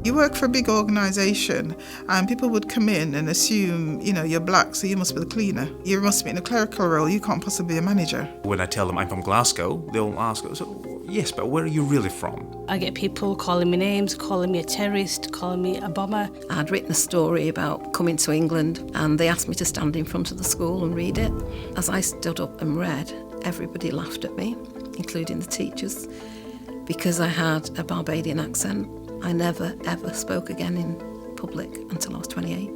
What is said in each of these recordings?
You work for a big organisation and people would come in and assume, you're black, so you must be the cleaner. You must be in a clerical role, you can't possibly be a manager. When I tell them I'm from Glasgow, they'll ask, so, yes, but where are you really from? I get people calling me names, calling me a terrorist, calling me a bomber. I'd written a story about coming to England and they asked me to stand in front of the school and read it. As I stood up and read, everybody laughed at me, including the teachers, because I had a Barbadian accent. I never, ever spoke again in public until I was 28.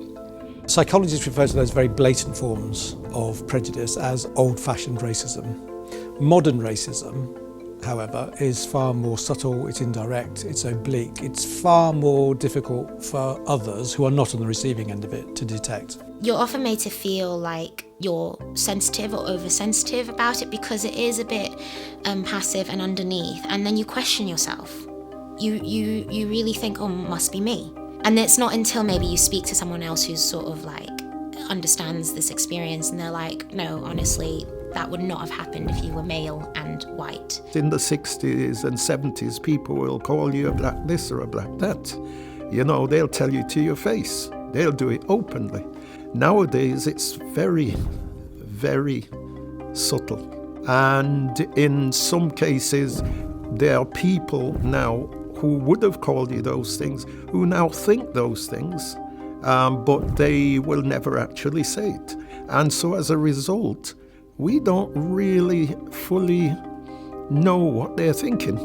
Psychologists refer to those very blatant forms of prejudice as old-fashioned racism. Modern racism, however, is far more subtle, it's indirect, it's oblique, it's far more difficult for others who are not on the receiving end of it to detect. You're often made to feel like you're sensitive or oversensitive about it because it is a bit passive and underneath, and then you question yourself. You really think, oh, must be me. And it's not until maybe you speak to someone else who's sort of like understands this experience and they're like, no, honestly, that would not have happened if you were male and white. In the 60s and 70s, people will call you a black this or a black that. They'll tell you to your face. They'll do it openly. Nowadays, it's very, very subtle. And in some cases, there are people now who would have called you those things, who now think those things, but they will never actually say it. And so as a result, we don't really fully know what they're thinking.